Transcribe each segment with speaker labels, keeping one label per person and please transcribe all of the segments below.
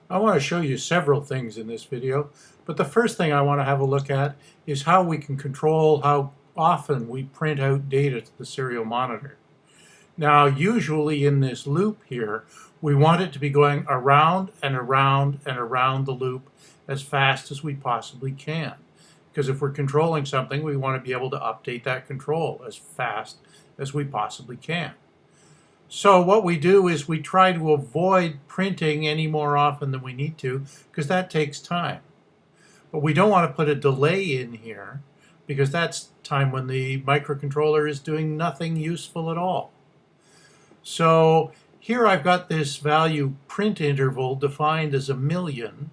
Speaker 1: I want to show you several things in this video, but the first thing I want to have a look at is how we can control how often we print out data to the serial monitor. Now, usually in this loop here, we want it to be going around and around and around the loop as fast as we possibly can. Because if we're controlling something, we want to be able to update that control as fast as we possibly can. So what we do is we try to avoid printing any more often than we need to, because that takes time. But we don't want to put a delay in here, because that's time when the microcontroller is doing nothing useful at all. So here I've got this value print interval defined as 1,000,000.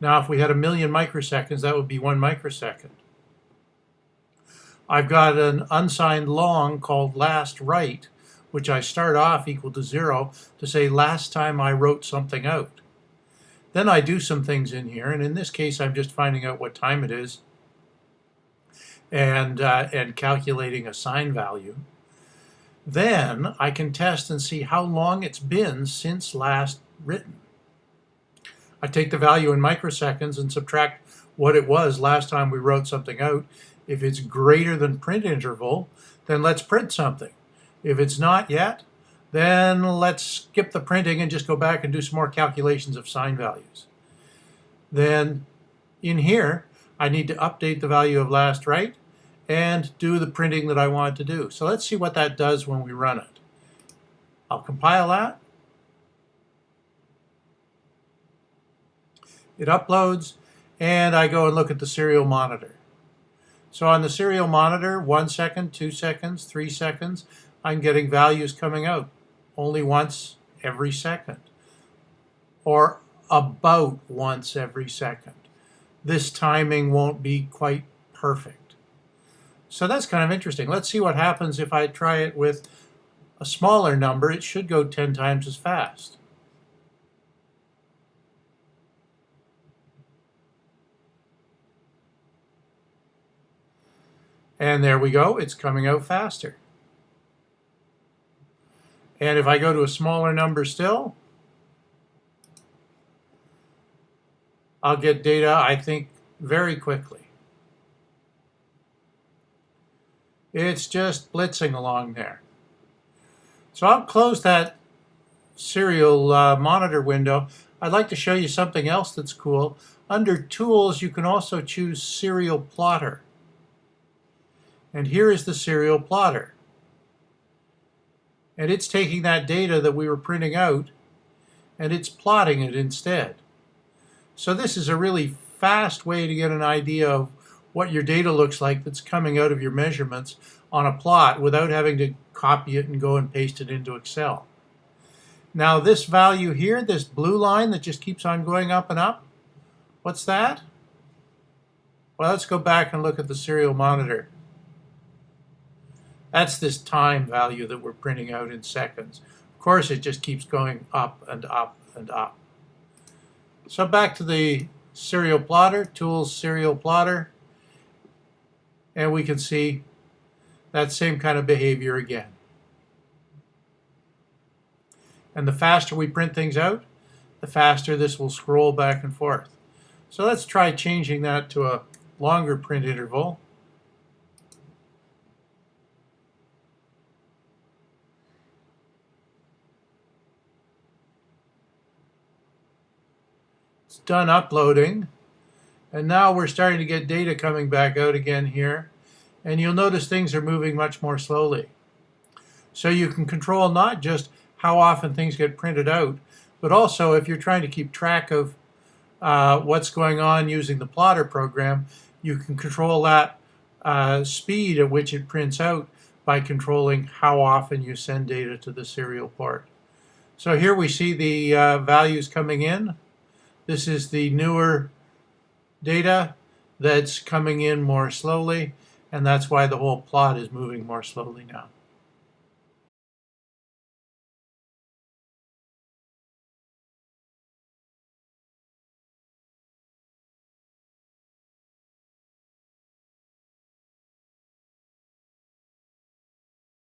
Speaker 1: Now if we had 1,000,000 microseconds, that would be 1 microsecond. I've got an unsigned long called last write, which I start off equal to 0 to say last time I wrote something out. Then I do some things in here, and in this case I'm just finding out what time it is and calculating a sign value. Then I can test and see how long it's been since last written. I take the value in microseconds and subtract what it was last time we wrote something out. If it's greater than print interval, then let's print something. If it's not yet, then let's skip the printing and just go back and do some more calculations of sign values. Then in here, I need to update the value of last write and do the printing that I want to do. So let's see what that does when we run it. I'll compile that. It uploads, and I go and look at the serial monitor. So on the serial monitor, 1 second, 2 seconds, 3 seconds, I'm getting values coming out only once every second, or about once every second. This timing won't be quite perfect. So that's kind of interesting. Let's see what happens if I try it with a smaller number. It should go 10 times as fast. And there we go, it's coming out faster. And if I go to a smaller number still, I'll get data, I think, very quickly. It's just blitzing along there. So I'll close that serial monitor window. I'd like to show you something else that's cool. Under Tools, you can also choose Serial Plotter. And here is the serial plotter. And it's taking that data that we were printing out and it's plotting it instead. So this is a really fast way to get an idea of what your data looks like that's coming out of your measurements on a plot without having to copy it and go and paste it into Excel. Now this value here, this blue line that just keeps on going up and up, what's that? Well, let's go back and look at the serial monitor. That's this time value that we're printing out in seconds. Of course, it just keeps going up and up and up. So back to the serial plotter, Tools, Serial Plotter, and we can see that same kind of behavior again. And the faster we print things out, the faster this will scroll back and forth. So let's try changing that to a longer print interval. It's done uploading, and now we're starting to get data coming back out again here, and you'll notice things are moving much more slowly. So you can control not just how often things get printed out, but also if you're trying to keep track of what's going on using the plotter program, you can control that speed at which it prints out by controlling how often you send data to the serial port. So here we see the values coming in. This is the newer data that's coming in more slowly, and that's why the whole plot is moving more slowly now.